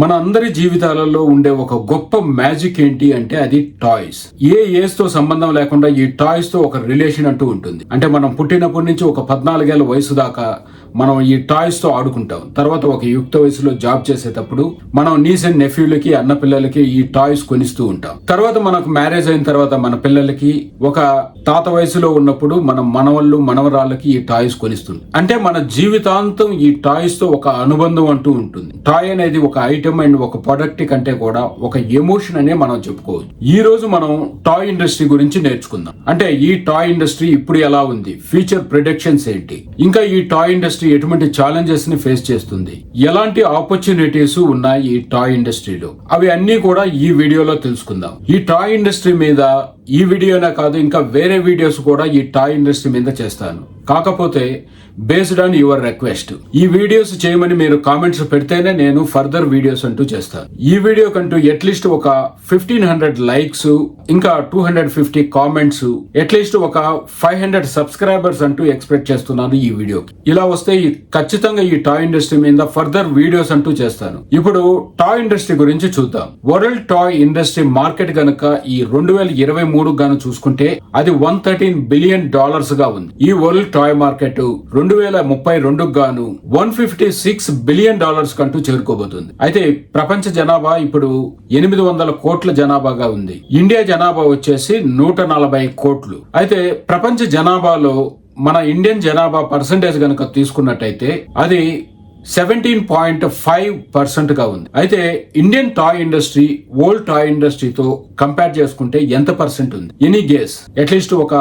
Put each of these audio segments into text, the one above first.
మన అందరి జీవితాలలో ఉండే ఒక గొప్ప మ్యాజిక్ ఏంటి అంటే అది టాయ్స్. ఏ ఏజ్ తో సంబంధం లేకుండా ఈ టాయ్స్ తో ఒక రిలేషన్ అంటూ ఉంటుంది. అంటే మనం పుట్టినప్పటి నుంచి ఒక 14 ఏళ్ల వయసు దాకా మనం ఈ టాయ్స్ తో ఆడుకుంటాం. తర్వాత ఒక యుక్త వయసులో జాబ్ చేసేటప్పుడు మనం నీస్ అండ్ నెఫ్యూలకి, అన్న పిల్లలకి ఈ టాయ్స్ కొనిస్తూ ఉంటాం. తర్వాత మనకు మ్యారేజ్ అయిన తర్వాత మన పిల్లలకి, ఒక తాత వయసులో ఉన్నప్పుడు మనం మనవళ్ళు మనవరాళ్ళకి ఈ టాయ్స్ కొనిస్తుంది. అంటే మన జీవితాంతం ఈ టాయ్స్ తో ఒక అనుబంధం అంటూ ఉంటుంది. టాయ్ అనేది ఒక ఐటమ్ అండ్ ఒక ప్రొడక్ట్ కంటే కూడా ఒక ఎమోషన్ అనే మనం చెప్పుకోవచ్చు. ఈ రోజు మనం టాయ్ ఇండస్ట్రీ గురించి నేర్చుకుందాం. అంటే ఈ టాయ్ ఇండస్ట్రీ ఇప్పుడు ఎలా ఉంది, ఫ్యూచర్ ప్రిడిక్షన్స్ ఏంటి, ఇంకా ఈ టాయ్ ఇండస్ట్రీ ఎటువంటి ఛాలెంజెస్ ని ఫేస్ చేస్తుంది, ఎలాంటి ఆపర్చునిటీస్ ఉన్నాయి ఈ టాయ్ ఇండస్ట్రీలో, అవి అన్ని కూడా ఈ వీడియోలో తెలుసుకుందాం. ఈ టాయ్ ఇండస్ట్రీ మీద ఈ వీడియోనే కాదు, ఇంకా వేరే వీడియోస్ కూడా ఈ టాయ్ ఇండస్ట్రీ మీద చేస్తాను. కాకపోతే బేస్డ్ ఆన్ యువర్ రిక్వెస్ట్ ఈ వీడియోస్ చేయమని మీరు కామెంట్స్ పెడితేనే నేను ఫర్దర్ వీడియోస్ అంటూ చేస్తాను. ఈ వీడియో కంటూ అట్లీస్ట్ ఒక 1500 లైక్స్, ఇంకా 250 కామెంట్స్, అట్లీస్ట్ ఒక 500 సబ్స్క్రైబర్స్ అంటూ ఎక్స్పెక్ట్ చేస్తున్నాను ఈ వీడియోకి. ఇలా వస్తే ఖచ్చితంగా ఈ టాయ్ ఇండస్ట్రీ మీద ఫర్దర్ వీడియోస్ అంటూ చేస్తాను. ఇప్పుడు టాయ్ ఇండస్ట్రీ గురించి చూద్దాం. వరల్డ్ టాయ్ ఇండస్ట్రీ మార్కెట్ గనక ఈ 2023 గాను చూసుకుంటే అది $113 బిలియన్ గా ఉంది. ఈ వరల్డ్ టాయ్ మార్కెట్ 2032 గాను $156 బిలియన్ కంటూ చేరుకోబోతుంది. అయితే ప్రపంచ జనాభా ఇప్పుడు 800 కోట్ల జనాభాగా ఉంది. ఇండియా జనాభా వచ్చేసి 140 కోట్లు. అయితే ప్రపంచ జనాభాలో మన ఇండియన్ జనాభా పర్సెంటేజ్ గనక తీసుకున్నట్టయితే అది 17.5% గా ఉంది. అయితే Indian toy industry world toy ఇండస్ట్రీతో కంపేర్ చేసుకుంటే ఎంత పర్సెంట్ ఉంది? Any guess? అట్లీస్ట్ ఒక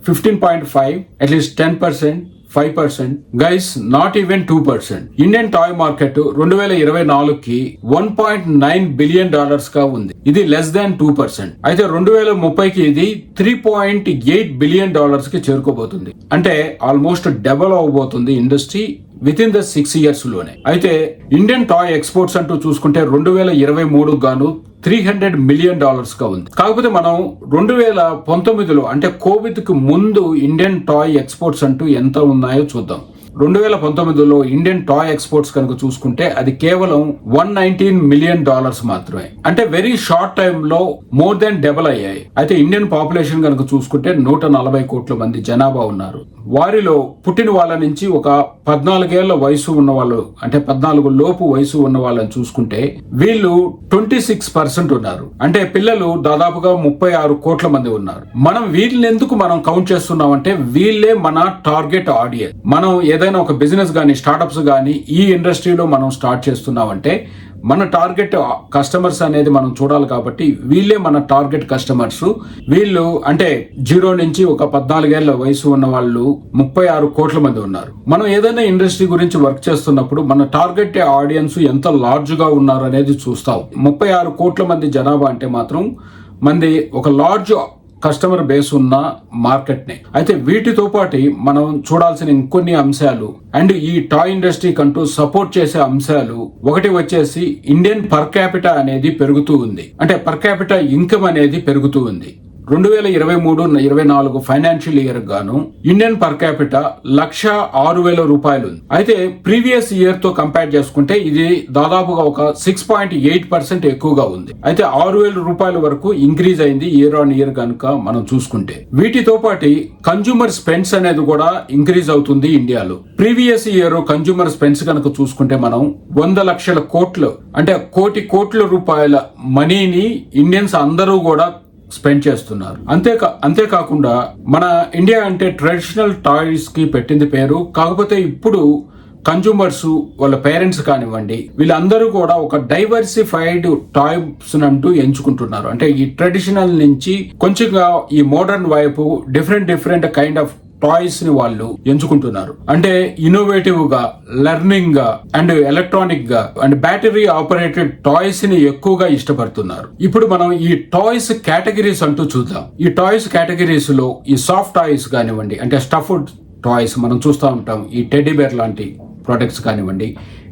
15.5, at least 10%, 5%, guys not even 2%. Indian toy market 2024కి $1.9 బిలియన్ గా ఉంది. ఇది లెస్ దాన్ 2%. అయితే 2030కి ఇది $3.8 బిలియన్ కి చేరుకోబోతుంది. అంటే ఆల్మోస్ట్ డబుల్ అవబోతుంది industry within the 6 years లోనే. అయితే ఇండియన్ టాయ్ ఎక్స్పోర్ట్స్ అంటూ చూసుకుంటే 2023 గాను $300 మిలియన్ గా ఉంది. కాకపోతే మనం 2019లో అంటే కోవిడ్ కు ముందు ఇండియన్ టాయ్ ఎక్స్పోర్ట్స్ అంటూ ఎంత ఉన్నాయో చూద్దాం. 2019లో ఇండియన్ టాయ్ ఎక్స్పోర్ట్స్ కనుక చూసుకుంటే అది కేవలం $119 మిలియన్ మాత్రమే. అంటే వెరీ షార్ట్ టైమ్ లో మోర్ దాన్ డబుల్ అయ్యాయి. అయితే ఇండియన్ పాపులేషన్ కనుక చూసుకుంటే 140 కోట్ల మంది జనాభా ఉన్నారు. వారిలో పుట్టిన వాళ్ళ నుంచి ఒక 14 ఏళ్ల వయసు ఉన్న వాళ్ళు, అంటే 14 లోపు వయసు ఉన్న వాళ్ళని చూసుకుంటే వీళ్ళు 26% ఉన్నారు. అంటే పిల్లలు దాదాపుగా 36 కోట్ల మంది ఉన్నారు. మనం వీళ్ళని ఎందుకు మనం కౌంట్ చేస్తున్నాం అంటే వీళ్ళే మన టార్గెట్ ఆడియన్స్. మనం ఏదైనా ఒక బిజినెస్ గానీ, స్టార్టప్స్ గానీ ఈ ఇండస్ట్రీలో మనం స్టార్ట్ చేస్తున్నామంటే మన టార్గెట్ కస్టమర్స్ అనేది మనం చూడాలి. కాబట్టి వీళ్ళే మన టార్గెట్ కస్టమర్స్. వీళ్ళు అంటే 0 నుంచి ఒక 14 ఏళ్ల వయసు ఉన్న వాళ్ళు 36 కోట్ల మంది ఉన్నారు. మనం ఏదైనా ఇండస్ట్రీ గురించి వర్క్ చేస్తున్నప్పుడు మన టార్గెట్ ఆడియన్స్ ఎంత లార్జ్ గా ఉన్నారు అనేది చూస్తాం. 36 కోట్ల మంది జనాభా అంటే మాత్రం మంది ఒక లార్జ్ కస్టమర్ బేస్ ఉన్న మార్కెట్ ని. అయితే వీటితో పాటు మనం చూడాల్సిన ఇంకొన్ని అంశాలు అండ్ ఈ టాయ్ ఇండస్ట్రీ కంటూ సపోర్ట్ చేసే అంశాలు, ఒకటి వచ్చేసి ఇండియన్ పర్ క్యాపిటా అనేది పెరుగుతూ ఉంది. అంటే పర్ క్యాపిటా ఇన్కమ్ అనేది పెరుగుతూ ఉంది. 2023-24 ఫైనాన్షియల్ ఇయర్ గాను ఇండియన్ పర్ క్యాపిటా $106,000 ఉంది. అయితే ప్రీవియస్ ఇయర్ తో కంపేర్ చేసుకుంటే ఇది దాదాపుగా ఒక 6.8% ఎక్కువగా ఉంది. అయితే $6,000 వరకు ఇంక్రీజ్ అయింది ఇయర్ ఆన్ ఇయర్ కనుక మనం చూసుకుంటే. వీటితో పాటు కన్జ్యూమర్ స్పెండ్స్ అనేది కూడా ఇంక్రీజ్ అవుతుంది ఇండియాలో. ప్రీవియస్ ఇయర్ కన్జ్యూమర్ స్పెండ్స్ కనుక చూసుకుంటే మనం 100 లక్షల కోట్లు, అంటే కోట్ల రూపాయల మనీని ఇండియన్స్ అందరూ కూడా స్పెండ్ చేస్తున్నారు. అంతేకాకుండా మన ఇండియా అంటే ట్రెడిషనల్ టాయ్స్ కి పెట్టింది పేరు. కాకపోతే ఇప్పుడు కన్జ్యూమర్స్, వాళ్ళ పేరెంట్స్ కానివ్వండి, వీళ్ళందరూ కూడా ఒక డైవర్సిఫైడ్ టాయ్స్ అంటూ ఎంచుకుంటున్నారు. అంటే ఈ ట్రెడిషనల్ నుంచి కొంచెంగా ఈ మోడర్న్ వైపు డిఫరెంట్ కైండ్ ఆఫ్ టాయ్స్ ని వాళ్ళు ఎంచుకుంటున్నారు. అంటే ఇన్నోవేటివ్ గా, లెర్నింగ్ గా అండ్ ఎలక్ట్రానిక్ గా అండ్ బ్యాటరీ ఆపరేటెడ్ టాయ్స్ ని ఎక్కువగా ఇష్టపడుతున్నారు. ఇప్పుడు మనం ఈ టాయ్స్ కేటగిరీస్ అంటూ చూద్దాం. ఈ టాయ్స్ కేటగిరీస్ లో ఈ సాఫ్ట్ టాయ్స్ కానివ్వండి, అంటే స్టఫ్డ్ టాయ్స్ మనం చూస్తూ ఉంటాం. ఈ టెడ్డీ బేర్ లాంటి ప్రొడక్ట్స్ కానివ్వండి,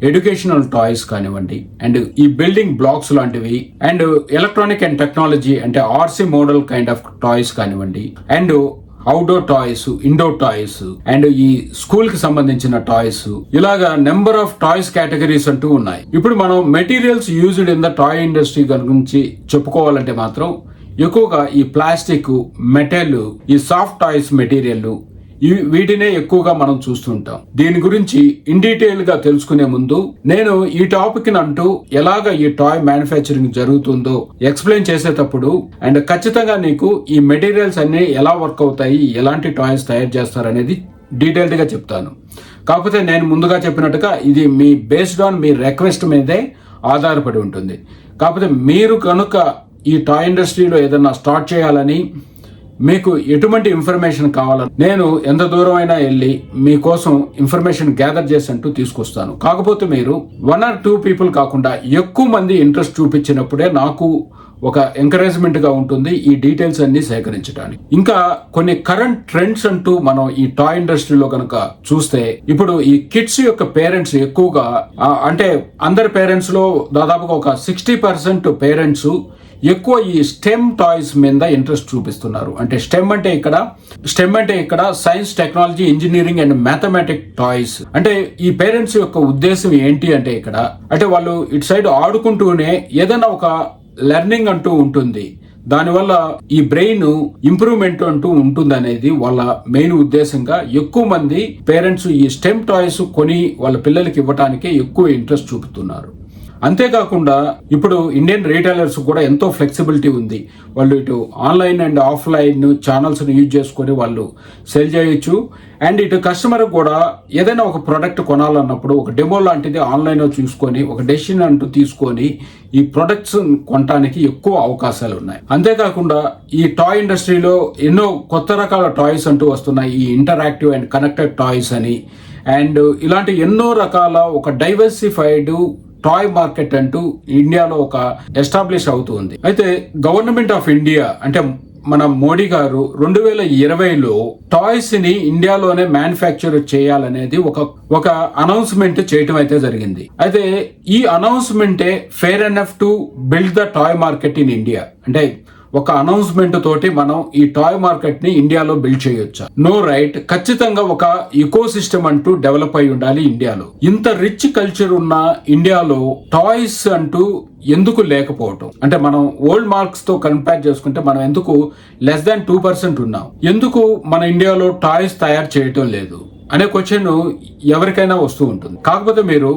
ఎడ్యుకేషనల్ టాయ్స్ కానివ్వండి, అండ్ ఈ బిల్డింగ్ బ్లాక్స్ లాంటివి, అండ్ ఎలక్ట్రానిక్ అండ్ టెక్నాలజీ అంటే RC model kind of toys కానివ్వండి, and outdoor toys, indoor toys and ఈ స్కూల్ కి సంబంధించిన టాయ్స్, ఇలాగా నెంబర్ ఆఫ్ టాయ్స్ కేటగిరీస్ అంటూ ఉన్నాయి. ఇప్పుడు మనం materials used in the toy industry గురించి చెప్పుకోవాలంటే మాత్రం ఎక్కువగా ఈ ప్లాస్టిక్, మెటల్, ఈ సాఫ్ట్ టాయ్స్ మెటీరియల్ వీటినే ఎక్కువగా మనం చూస్తుంటాం. దీని గురించి ఇన్ డీటెయిల్ గా తెలుసుకునే ముందు నేను ఈ టాపిక్ అంటూ ఎలాగ ఈ టాయ్ మ్యానుఫ్యాక్చరింగ్ జరుగుతుందో ఎక్స్ప్లెయిన్ చేసేటప్పుడు అండ్ ఖచ్చితంగా నీకు ఈ మెటీరియల్స్ అన్ని ఎలా వర్క్ అవుతాయి, ఎలాంటి టాయ్స్ తయారు చేస్తారనేది డీటెయిల్డ్ గా చెప్తాను. కాకపోతే నేను ముందుగా చెప్పినట్టుగా ఇది me based on me request మీదే ఆధారపడి ఉంటుంది. కాకపోతే మీరు కనుక ఈ టాయ్ ఇండస్ట్రీలో ఏదైనా స్టార్ట్ చేయాలని, మీకు ఎటువంటి ఇన్ఫర్మేషన్ కావాలని నేను ఎంత దూరం అయినా వెళ్ళి మీకోసం ఇన్ఫర్మేషన్ గ్యాదర్ చేసి అంటూ తీసుకొస్తాను. కాకపోతే మీరు 1 or 2 పీపుల్ కాకుండా ఎక్కువ మంది ఇంట్రెస్ట్ చూపించినప్పుడే నాకు ఒక ఎంకరేజ్మెంట్ గా ఉంటుంది ఈ డీటెయిల్స్ అన్ని సేకరించడానికి. ఇంకా కొన్ని కరెంట్ ట్రెండ్స్ అంటూ మనం ఈ టాయ్ ఇండస్ట్రీలో కనుక చూస్తే, ఇప్పుడు ఈ కిడ్స్ యొక్క పేరెంట్స్ ఎక్కువగా అంటే అందరి పేరెంట్స్ లో దాదాపుగా ఒక 60% పేరెంట్స్ ఎక్కువ ఈ స్టెమ్ టాయ్స్ మీద ఇంట్రెస్ట్ చూపిస్తున్నారు. అంటే స్టెమ్ అంటే ఇక్కడ science, technology, engineering and mathematic toys. అంటే ఈ పేరెంట్స్ యొక్క ఉద్దేశం ఏంటి అంటే ఇక్కడ అంటే వాళ్ళు ఇటు సైడ్ ఆడుకుంటూనే ఏదైనా ఒక లెర్నింగ్ అంటూ ఉంటుంది, దానివల్ల ఈ బ్రెయిన్ ఇంప్రూవ్మెంట్ అంటూ ఉంటుంది అనేది వాళ్ళ మెయిన్ ఉద్దేశంగా ఎక్కువ మంది పేరెంట్స్ ఈ స్టెమ్ టాయ్స్ కొని వాళ్ళ పిల్లలకి ఇవ్వడానికి ఎక్కువ ఇంట్రెస్ట్ చూపుతున్నారు. అంతేకాకుండా ఇప్పుడు ఇండియన్ రీటైలర్స్ కూడా ఎంతో ఫ్లెక్సిబిలిటీ ఉంది. వాళ్ళు ఇటు online and offline channels use చేసుకొని వాళ్ళు సెల్ చేయొచ్చు. అండ్ ఇటు కస్టమర్ కూడా ఏదైనా ఒక ప్రోడక్ట్ కొనాలన్నప్పుడు ఒక డెమో లాంటిది ఆన్లైన్లో చూసుకొని ఒక డెసిషన్ అంటూ తీసుకొని ఈ ప్రొడక్ట్స్ కొనడానికి ఎక్కువ అవకాశాలు ఉన్నాయి. అంతేకాకుండా ఈ టాయ్ ఇండస్ట్రీలో ఎన్నో కొత్త రకాల టాయ్స్ అంటూ వస్తున్నాయి. ఈ ఇంటరాక్టివ్ అండ్ కనెక్టెడ్ టాయ్స్ అని అండ్ ఇలాంటి ఎన్నో రకాల ఒక డైవర్సిఫైడ్ టాయ్ మార్కెట్ అంటూ ఇండియాలో ఒక ఎస్టాబ్లిష్ అవుతుంది. అయితే గవర్నమెంట్ ఆఫ్ ఇండియా అంటే మన మోడీ గారు 2020లో టాయ్స్ ని ఇండియాలోనే మ్యానుఫ్యాక్చర్ చేయాలనేది ఒక అనౌన్స్మెంట్ చేయటం అయితే జరిగింది. అయితే ఈ అనౌన్స్మెంటే fair enough to build the toy market in India. అంటే ఒక అనౌన్స్మెంట్ తోటి మనం ఈ టాయ్ మార్కెట్ ని ఇండియాలో బిల్డ్ చేయొచ్చా? No right. ఖచ్చితంగా ఒక ఈకో సిస్టమ్ అంటూ డెవలప్ అయి ఉండాలి ఇండియాలో. ఇంత రిచ్ కల్చర్ ఉన్న ఇండియాలో టాయ్స్ అంటూ ఎందుకు లేకపోవటం? అంటే మనం ఓల్డ్ మార్క్స్ తో కంపేర్ చేసుకుంటే మనం ఎందుకు లెస్ దాన్ 2% ఉన్నాం? ఎందుకు మన ఇండియాలో టాయ్స్ తయారు చేయటం లేదు అనే క్వశ్చన్ ఎవరికైనా వస్తూ ఉంటుంది. కాకపోతే మీరు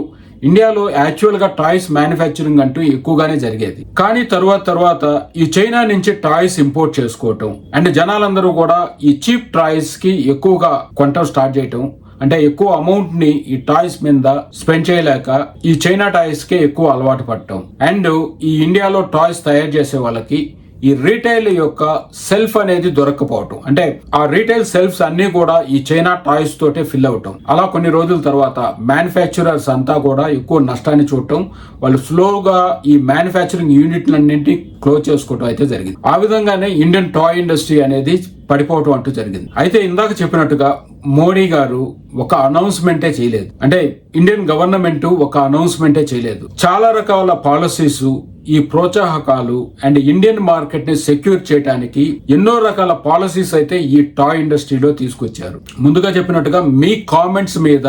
ఇండియాలో యాక్చువల్ గా టాయ్స్ మ్యానుఫ్యాక్చరింగ్ అంటూ ఎక్కువగానే జరిగేది. కానీ తర్వాత ఈ చైనా నుంచి టాయ్స్ ఇంపోర్ట్ చేసుకోవటం అండ్ జనాలందరూ కూడా ఈ చీప్ టాయ్స్ కి ఎక్కువగా కొనటం స్టార్ట్ చేయటం, అంటే ఎక్కువ అమౌంట్ ని ఈ టాయ్స్ మీద స్పెండ్ చేయలేక ఈ చైనా టాయ్స్ కి ఎక్కువ అలవాటు పడటం అండ్ ఈ ఇండియాలో టాయ్స్ తయారు చేసే వాళ్ళకి ఈ రీటైల్ యొక్క సెల్ఫ్ అనేది దొరకపోవటం. అంటే ఆ రీటైల్ సెల్ఫ్స్ అన్ని కూడా ఈ చైనా టాయ్స్ తోటే ఫిల్ అవటం. అలా కొన్ని రోజుల తర్వాత మ్యానుఫ్యాక్చరర్స్ అంతా కూడా ఎక్కువ నష్టాన్ని చూడటం, వాళ్ళు స్లోగా ఈ మ్యానుఫ్యాక్చరింగ్ యూనిట్లన్నింటినీ క్లోజ్ చేసుకోవటం అయితే జరిగింది. ఆ విధంగానే ఇండియన్ టాయ్ ఇండస్ట్రీ అనేది పడిపోవటం అంటూ జరిగింది. అయితే ఇందాక చెప్పినట్టుగా మోడీ గారు ఒక అనౌన్స్మెంటే చేయలేదు. అంటే ఇండియన్ గవర్నమెంట్ ఒక అనౌన్స్మెంటే చేయలేదు. చాలా రకాల పాలసీస్, ఈ ప్రోత్సాహకాలు అండ్ ఇండియన్ మార్కెట్ ని సెక్యూర్ చేయడానికి ఎన్నో రకాల పాలసీస్ అయితే ఈ టాయ్ ఇండస్ట్రీలో తీసుకొచ్చారు. ముందుగా చెప్పినట్టుగా మీ కామెంట్స్ మీద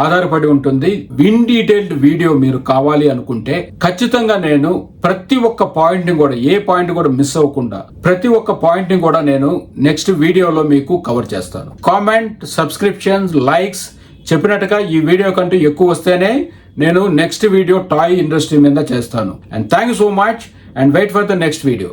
ఆధారపడి ఉంటుంది. ఇన్ డీటెయిల్డ్ వీడియో మీరు కావాలి అనుకుంటే ఖచ్చితంగా నేను ప్రతి ఒక్క పాయింట్ ని కూడా ఏ పాయింట్ కూడా మిస్ అవ్వకుండా ప్రతి ఒక్క పాయింట్ ని కూడా నేను నెక్స్ట్ వీడియోలో మీకు కవర్ చేస్తాను. కామెంట్, సబ్స్క్రిప్షన్స్, లైక్స్ చెప్పినట్టుగా ఈ వీడియో కంటే ఎక్కువ వస్తేనే నేను నెక్స్ట్ వీడియో టాయ్ ఇండస్ట్రీ మీద చేస్తాను. And thank you so much and wait for the next video.